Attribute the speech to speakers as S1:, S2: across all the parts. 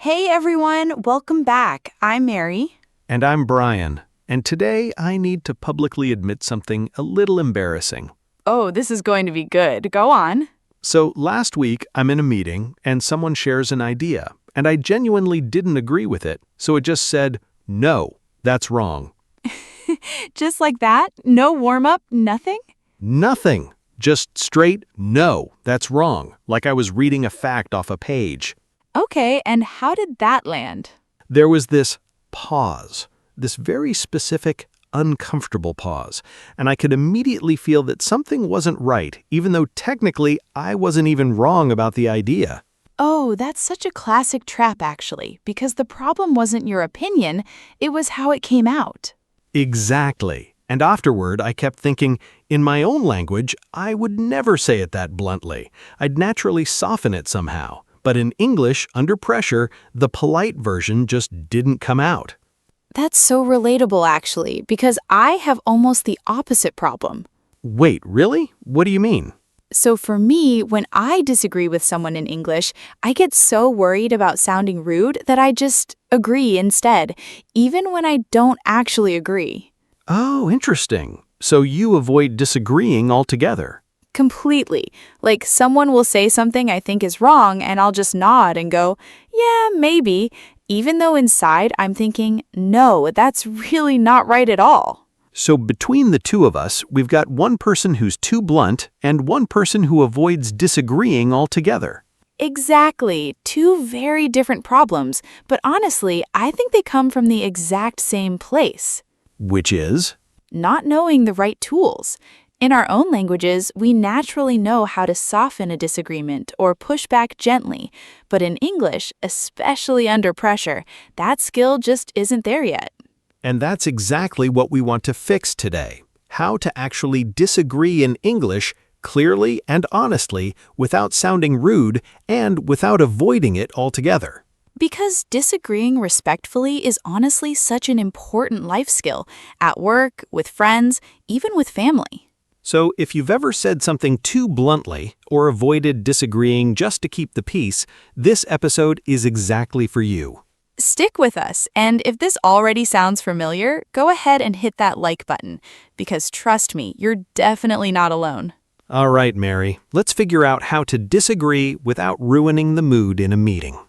S1: Hey everyone, welcome back. I'm Mary.
S2: And I'm Brian, and today I need to publicly admit something a little embarrassing.
S1: Oh, this is going to be good. Go on.
S2: So last week I'm in a meeting and someone shares an idea, and I genuinely didn't agree with it, so it just said, "No, that's wrong."
S1: Just like that? No warm-up? Nothing?
S2: Nothing. Just straight, "No, that's wrong," like I was reading a fact off a page.
S1: Okay, and how did that land?
S2: There was this pause, this very specific, uncomfortable pause, and I could immediately feel that something wasn't right, even though technically I wasn't even wrong about the idea.
S1: Oh, that's such a classic trap actually, because the problem wasn't your opinion, it was how it came out.
S2: Exactly. And afterward, I kept thinking, in my own language, I would never say it that bluntly. I'd naturally soften it somehow. But in English, under pressure, the polite version just didn't come out.
S1: That's so relatable actually, because I have almost the opposite problem.
S2: Wait, really? What do you mean?
S1: So for me, when I disagree with someone in English, I get so worried about sounding rude that I just agree instead, even when I don't actually agree.
S2: Oh, interesting. So you avoid disagreeing altogether.
S1: Completely. Like someone will say something I think is wrong and I'll just nod and go, yeah, maybe, even though inside I'm thinking, no, that's really not right at all.
S2: So between the two of us, we've got one person who's too blunt and one person who avoids disagreeing altogether.
S1: Exactly. Two very different problems, but honestly, I think they come from the exact same place.
S2: Which is?
S1: Not knowing the right tools. In our own languages, we naturally know how to soften a disagreement or push back gently, but in English, especially under pressure, that skill just isn't there yet.
S2: And that's exactly what we want to fix today. How to actually disagree in English clearly and honestly without sounding rude and without avoiding it altogether.
S1: Because disagreeing respectfully is honestly such an important life skill, at work, with friends, even with family.
S2: So if you've ever said something too bluntly or avoided disagreeing just to keep the peace, this episode is exactly for you.
S1: Stick with us, and if this already sounds familiar, go ahead and hit that like button, because trust me, you're definitely not alone.
S2: All right, Mary, let's figure out how to disagree without ruining the mood in a meeting.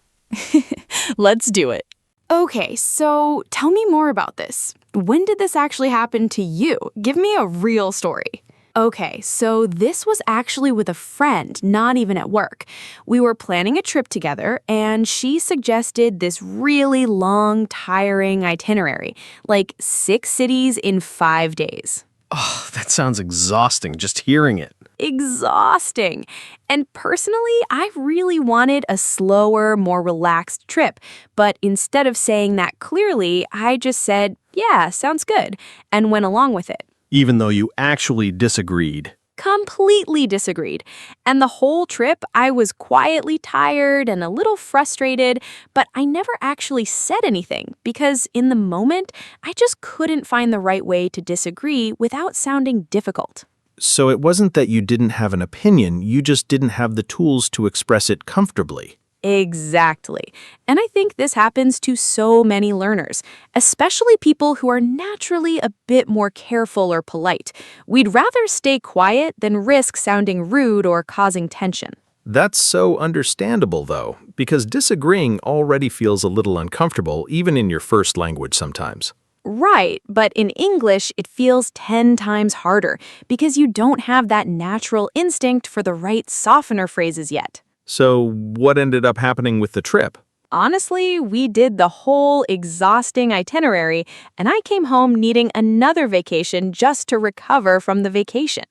S1: Let's do it. Okay, so tell me more about this. When did this actually happen to you? Give me a real story. Okay, so this was actually with a friend, not even at work. We were planning a trip together, and she suggested this really long, tiring itinerary, like 6 cities in 5 days.
S3: Oh, that sounds exhausting just hearing it.
S1: Exhausting. And personally, I really wanted a slower, more relaxed trip. But instead of saying that clearly, I just said, yeah, sounds good, and went along with it.
S3: Even though you actually disagreed.
S1: Completely disagreed. And the whole trip, I was quietly tired and a little frustrated, but I never actually said anything because in the moment, I just couldn't find the right way to disagree without sounding difficult.
S2: So it wasn't that you didn't have an opinion, you just didn't have the tools to express it comfortably.
S1: Exactly. And I think this happens to so many learners, especially people who are naturally a bit more careful or polite. We'd rather stay quiet than risk sounding rude or causing tension.
S2: That's so understandable, though, because disagreeing already feels a little uncomfortable, even in your first language sometimes.
S1: Right, but in English, it feels 10 times harder because you don't have that natural instinct for the right softener phrases yet.
S2: So what ended up happening with the trip?
S1: Honestly, we did the whole exhausting itinerary, and I came home needing another vacation just to recover from the vacation.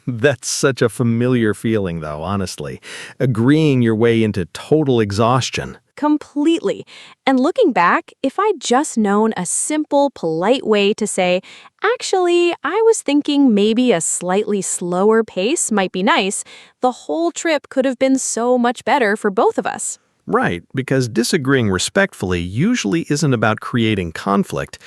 S2: That's such a familiar feeling, though, honestly. Agreeing your way into total exhaustion.
S1: Completely. And looking back, if I'd just known a simple, polite way to say, actually, I was thinking maybe a slightly slower pace might be nice, the whole trip could have been so much better for both of us.
S2: Right, because disagreeing respectfully usually isn't about creating conflict.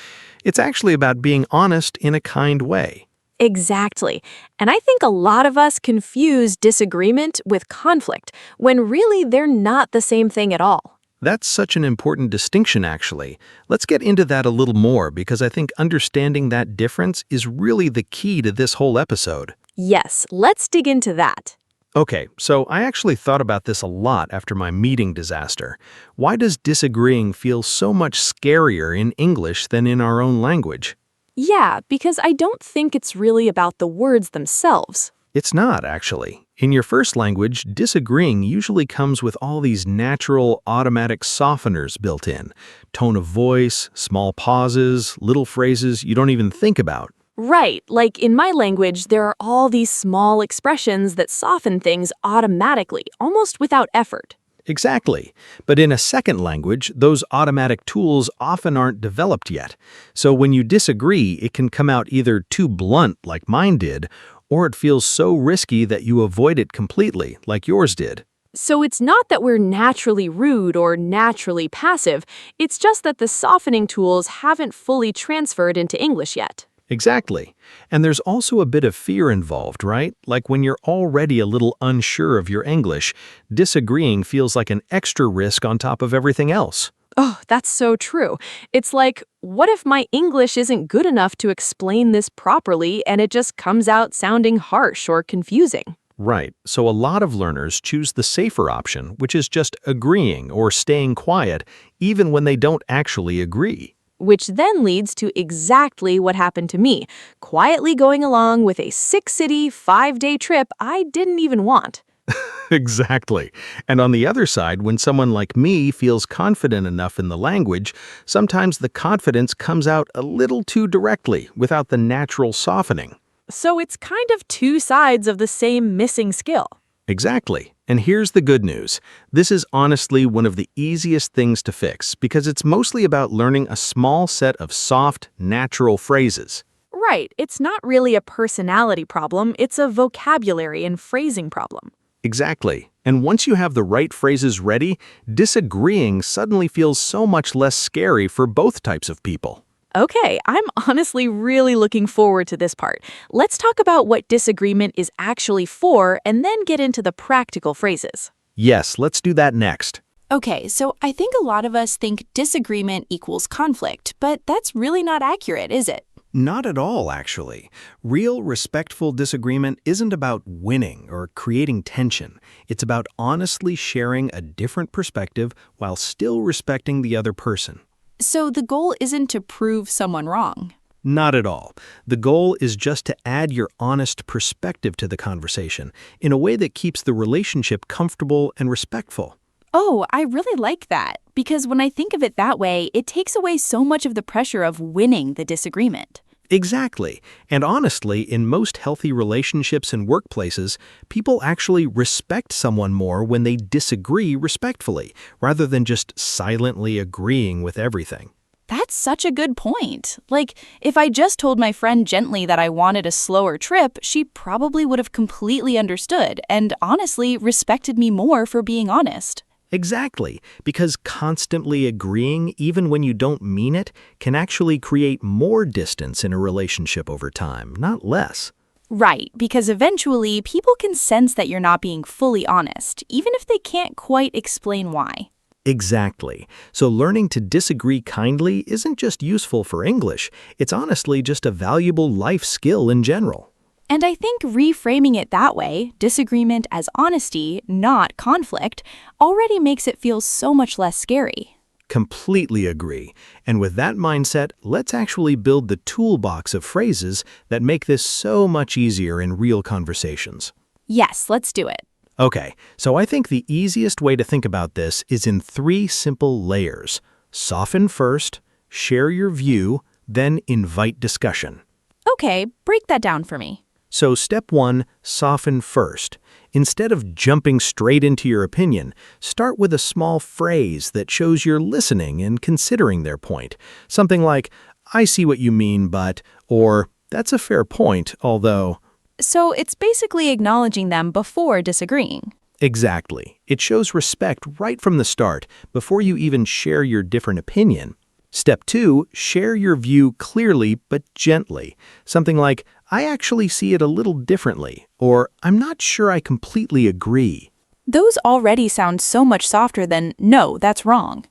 S2: It's actually about being honest in a kind way.
S1: Exactly. And I think a lot of us confuse disagreement with conflict, when really they're not the same thing at all.
S2: That's such an important distinction, actually. Let's get into that a little more because I think understanding that difference is really the key to this whole episode.
S1: Yes, let's dig into that.
S2: Okay, so I actually thought about this a lot after my meeting disaster. Why does disagreeing feel so much scarier in English than in our own language?
S1: Yeah, because I don't think it's really about the words themselves.
S2: It's not, actually. In your first language, disagreeing usually comes with all these natural, automatic softeners built in. Tone of voice, small pauses, little phrases you don't even think about.
S1: Right, like in my language, there are all these small expressions that soften things automatically, almost without effort.
S2: Exactly. But in a second language, those automatic tools often aren't developed yet. So when you disagree, it can come out either too blunt, like mine did, or it feels so risky that you avoid it completely, like yours did.
S1: So it's not that we're naturally rude or naturally passive, it's just that the softening tools haven't fully transferred into English yet.
S2: Exactly. And there's also a bit of fear involved, right? Like when you're already a little unsure of your English, disagreeing feels like an extra risk on top of everything else.
S1: Oh, that's so true. It's like, what if my English isn't good enough to explain this properly and it just comes out sounding harsh or confusing?
S2: Right. So a lot of learners choose the safer option, which is just agreeing or staying quiet, even when they don't actually agree.
S1: Which then leads to exactly what happened to me, quietly going along with a 6-city, 5-day trip I didn't even want.
S2: Exactly. And on the other side, when someone like me feels confident enough in the language, sometimes the confidence comes out a little too directly without the natural softening.
S1: So it's kind of two sides of the same missing skill.
S2: Exactly. And here's the good news. This is honestly one of the easiest things to fix because it's mostly about learning a small set of soft, natural phrases.
S1: Right, it's not really a personality problem, it's a vocabulary and phrasing problem.
S2: Exactly. And once you have the right phrases ready, disagreeing suddenly feels so much less scary for both types of people.
S1: Okay, I'm honestly really looking forward to this part. Let's talk about what disagreement is actually for and then get into the practical phrases.
S2: Yes, let's do that next.
S4: Okay, so I think a lot of us think disagreement equals conflict, but that's really not accurate, is it?
S2: Not at all, actually. Real, respectful disagreement isn't about winning or creating tension. It's about honestly sharing a different perspective while still respecting the other person.
S4: So the goal isn't to prove someone wrong.
S2: Not at all. The goal is just to add your honest perspective to the conversation in a way that keeps the relationship comfortable and respectful.
S4: Oh, I really like that, because when I think of it that way, it takes away so much of the pressure of winning the disagreement.
S2: Exactly. And honestly, in most healthy relationships and workplaces, people actually respect someone more when they disagree respectfully, rather than just silently agreeing with everything.
S4: That's such a good point. Like, if I just told my friend gently that I wanted a slower trip, she probably would have completely understood and honestly respected me more for being honest.
S2: Exactly, because constantly agreeing, even when you don't mean it, can actually create more distance in a relationship over time, not less.
S4: Right, because eventually people can sense that you're not being fully honest, even if they can't quite explain why.
S2: Exactly. So learning to disagree kindly isn't just useful for English, it's honestly just a valuable life skill in general.
S4: And I think reframing it that way, disagreement as honesty, not conflict, already makes it feel so much less scary.
S2: Completely agree. And with that mindset, let's actually build the toolbox of phrases that make this so much easier in real conversations.
S4: Yes, let's do it.
S2: Okay, so I think the easiest way to think about this is in 3 simple layers. Soften first, share your view, then invite discussion.
S4: Okay, break that down for me.
S2: So step 1, soften first. Instead of jumping straight into your opinion, start with a small phrase that shows you're listening and considering their point. Something like, I see what you mean, but, or, that's a fair point, although.
S4: So it's basically acknowledging them before disagreeing.
S2: Exactly. It shows respect right from the start, before you even share your different opinion. Step 2, share your view clearly but gently. Something like, I actually see it a little differently, or I'm not sure I completely agree.
S4: Those already sound so much softer than, no, that's wrong.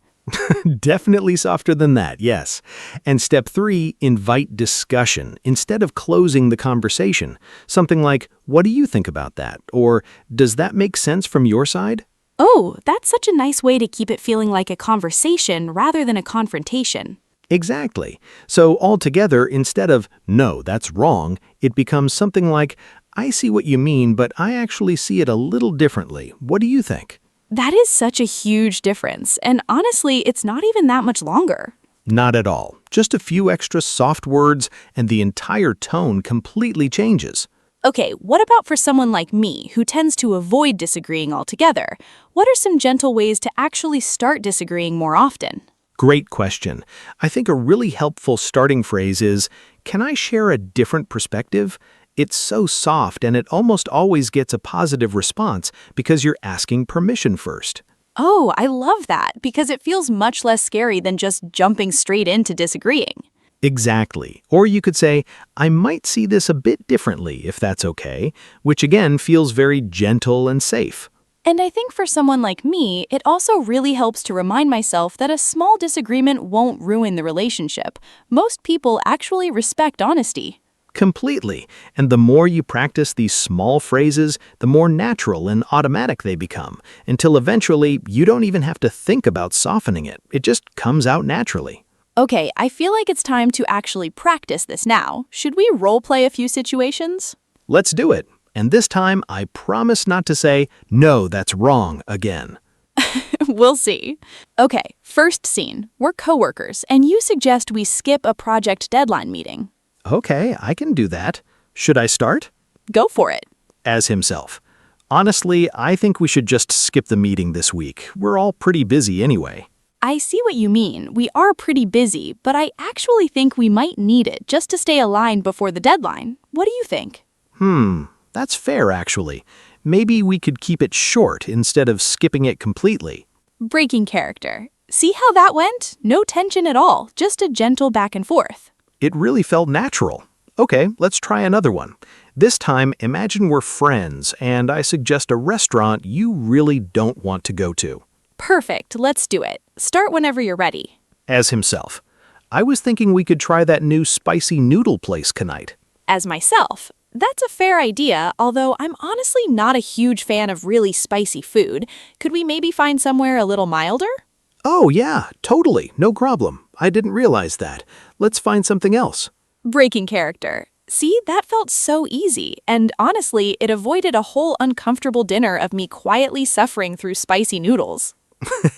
S2: Definitely softer than that, yes. And step 3, invite discussion instead of closing the conversation. Something like, what do you think about that? Or, does that make sense from your side?
S1: Oh, that's such a nice way to keep it feeling like a conversation rather than a confrontation.
S2: Exactly. So altogether, instead of, no, that's wrong, it becomes something like, I see what you mean, but I actually see it a little differently. What do you think?
S1: That is such a huge difference, and honestly, it's not even that much longer.
S2: Not at all. Just a few extra soft words, and the entire tone completely changes.
S1: Okay, what about for someone like me who tends to avoid disagreeing altogether? What are some gentle ways to actually start disagreeing more often?
S2: Great question. I think a really helpful starting phrase is, can I share a different perspective? It's so soft and it almost always gets a positive response because you're asking permission first.
S1: Oh, I love that because it feels much less scary than just jumping straight into disagreeing.
S2: Exactly. Or you could say, I might see this a bit differently if that's okay, which again feels very gentle and safe.
S1: And I think for someone like me, it also really helps to remind myself that a small disagreement won't ruin the relationship. Most people actually respect honesty.
S2: Completely. And the more you practice these small phrases, the more natural and automatic they become, until eventually you don't even have to think about softening it. It just comes out naturally.
S1: Okay, I feel like it's time to actually practice this now. Should we role play a few situations?
S2: Let's do it. And this time, I promise not to say, no, that's wrong again.
S1: We'll see. Okay, first scene. We're coworkers, and you suggest we skip a project deadline meeting.
S2: Okay, I can do that. Should I start?
S1: Go for it.
S2: As himself. Honestly, I think we should just skip the meeting this week. We're all pretty busy anyway.
S1: I see what you mean. We are pretty busy, but I actually think we might need it just to stay aligned before the deadline. What do you think?
S2: That's fair, actually. Maybe we could keep it short instead of skipping it completely.
S1: Breaking character. See how that went? No tension at all, just a gentle back and forth.
S2: It really felt natural. Okay, let's try another one. This time, imagine we're friends, and I suggest a restaurant you really don't want to go to.
S1: Perfect, let's do it. Start whenever you're ready.
S2: As himself. I was thinking we could try that new spicy noodle place tonight.
S1: As myself. That's a fair idea, although I'm honestly not a huge fan of really spicy food. Could we maybe find somewhere a little milder?
S2: Oh, yeah, totally. No problem. I didn't realize that. Let's find something else.
S1: Breaking character. See, that felt so easy, and honestly, it avoided a whole uncomfortable dinner of me quietly suffering through spicy noodles.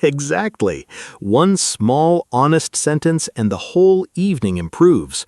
S2: Exactly. One small, honest sentence and the whole evening improves.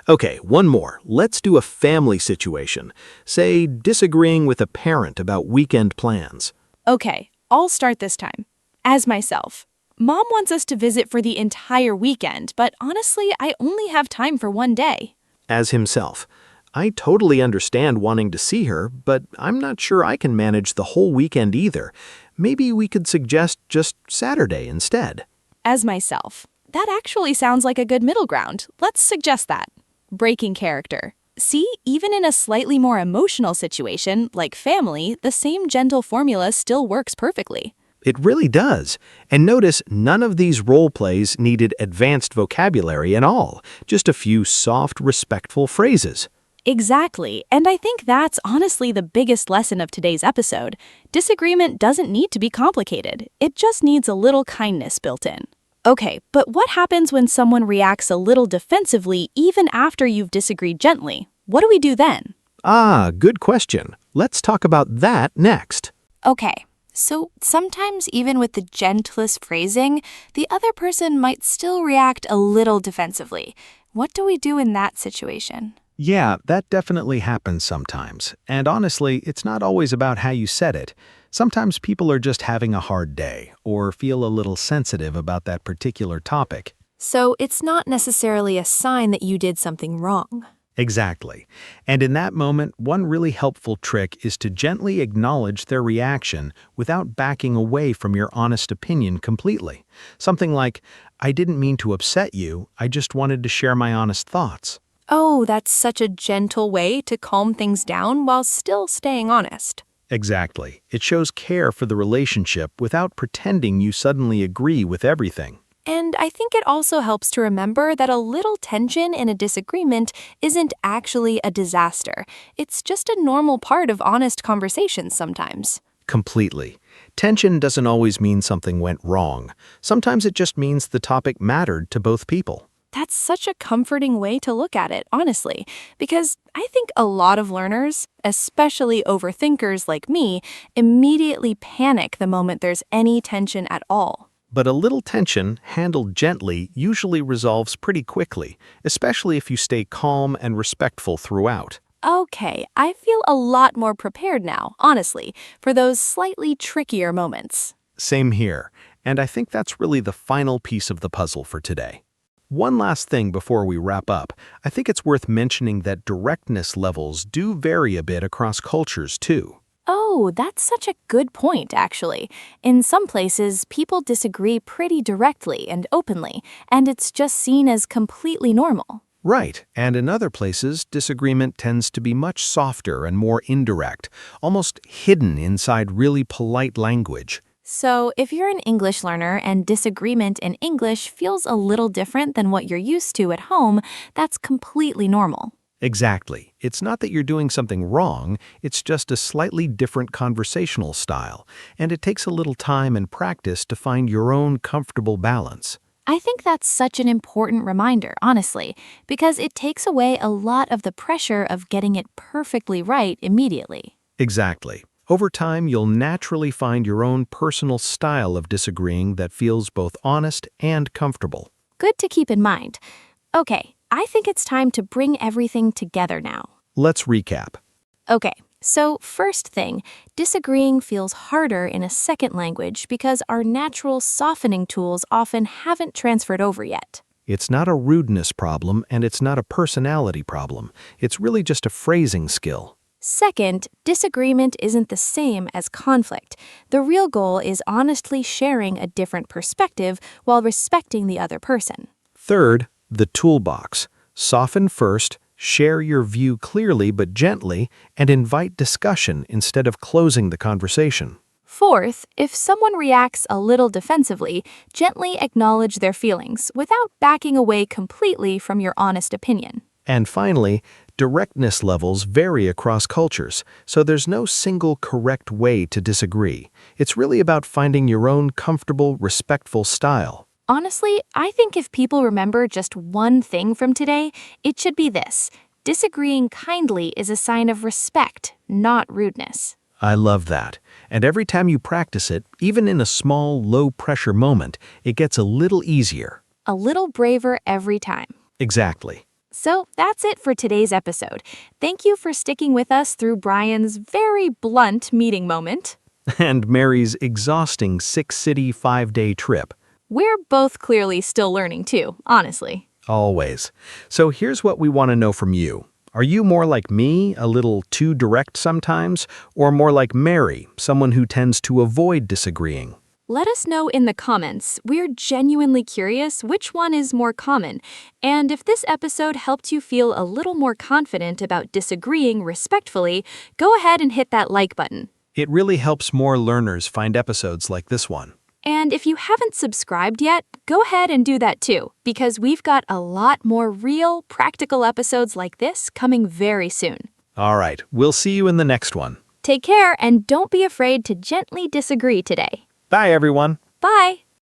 S2: Okay, one more. Let's do a family situation. Say, disagreeing with a parent about weekend plans.
S1: Okay, I'll start this time. As myself. Mom wants us to visit for the entire weekend, but honestly, I only have time for one day.
S2: As himself. I totally understand wanting to see her, but I'm not sure I can manage the whole weekend either. Maybe we could suggest just Saturday instead.
S1: As myself. That actually sounds like a good middle ground. Let's suggest that. Breaking character. See, even in a slightly more emotional situation, like family, the same gentle formula still works perfectly.
S2: It really does. And notice none of these role plays needed advanced vocabulary at all, just a few soft, respectful phrases.
S1: Exactly, and I think that's honestly the biggest lesson of today's episode. Disagreement doesn't need to be complicated. It just needs a little kindness built in. Okay, but what happens when someone reacts a little defensively even after you've disagreed gently? What do we do then?
S2: Good question. Let's talk about that next.
S5: Okay, so sometimes even with the gentlest phrasing, the other person might still react a little defensively. What do we do in that situation?
S2: Yeah, that definitely happens sometimes. And honestly, it's not always about how you said it. Sometimes people are just having a hard day or feel a little sensitive about that particular topic.
S5: So it's not necessarily a sign that you did something wrong.
S2: Exactly. And in that moment, one really helpful trick is to gently acknowledge their reaction without backing away from your honest opinion completely. Something like, I didn't mean to upset you, I just wanted to share my honest thoughts.
S5: Oh, that's such a gentle way to calm things down while still staying honest.
S2: Exactly. It shows care for the relationship without pretending you suddenly agree with everything.
S5: And I think it also helps to remember that a little tension in a disagreement isn't actually a disaster. It's just a normal part of honest conversations sometimes.
S2: Completely. Tension doesn't always mean something went wrong. Sometimes it just means the topic mattered to both people.
S5: That's such a comforting way to look at it, honestly, because I think a lot of learners, especially overthinkers like me, immediately panic the moment there's any tension at all.
S2: But a little tension, handled gently, usually resolves pretty quickly, especially if you stay calm and respectful throughout.
S5: Okay, I feel a lot more prepared now, honestly, for those slightly trickier moments.
S2: Same here, and I think that's really the final piece of the puzzle for today. One last thing before we wrap up, I think it's worth mentioning that directness levels do vary a bit across cultures too.
S5: Oh, that's such a good point, actually. In some places, people disagree pretty directly and openly, and it's just seen as completely normal.
S2: Right, and in other places, disagreement tends to be much softer and more indirect, almost hidden inside really polite language.
S5: So, if you're an English learner and disagreement in English feels a little different than what you're used to at home, that's completely normal.
S2: Exactly. It's not that you're doing something wrong, it's just a slightly different conversational style, and it takes a little time and practice to find your own comfortable balance.
S5: I think that's such an important reminder, honestly, because it takes away a lot of the pressure of getting it perfectly right immediately.
S2: Exactly. Over time, you'll naturally find your own personal style of disagreeing that feels both honest and comfortable.
S5: Good to keep in mind. Okay, I think it's time to bring everything together now.
S2: Let's recap.
S5: Okay, so first thing, disagreeing feels harder in a second language because our natural softening tools often haven't transferred over yet.
S2: It's not a rudeness problem, and it's not a personality problem. It's really just a phrasing skill.
S5: Second, disagreement isn't the same as conflict. The real goal is honestly sharing a different perspective while respecting the other person.
S2: Third, the toolbox. Soften first, share your view clearly but gently, and invite discussion instead of closing the conversation.
S5: Fourth, if someone reacts a little defensively, gently acknowledge their feelings without backing away completely from your honest opinion.
S2: And finally, directness levels vary across cultures, so there's no single correct way to disagree. It's really about finding your own comfortable, respectful style.
S5: Honestly, I think if people remember just one thing from today, it should be this. Disagreeing kindly is a sign of respect, not rudeness.
S2: I love that. And every time you practice it, even in a small, low-pressure moment, it gets a little easier.
S5: A little braver every time.
S2: Exactly.
S5: So that's it for today's episode. Thank you for sticking with us through Brian's very blunt meeting moment.
S2: And Mary's exhausting 6-city, 5-day trip.
S5: We're both clearly still learning too, honestly.
S2: Always. So here's what we want to know from you. Are you more like me, a little too direct sometimes, or more like Mary, someone who tends to avoid disagreeing?
S5: Let us know in the comments. We're genuinely curious which one is more common. And if this episode helped you feel a little more confident about disagreeing respectfully, go ahead and hit that like button.
S2: It really helps more learners find episodes like this one.
S5: And if you haven't subscribed yet, go ahead and do that too, because we've got a lot more real, practical episodes like this coming very soon.
S2: All right, we'll see you in the next one.
S5: Take care and don't be afraid to gently disagree today.
S2: Bye, everyone.
S5: Bye!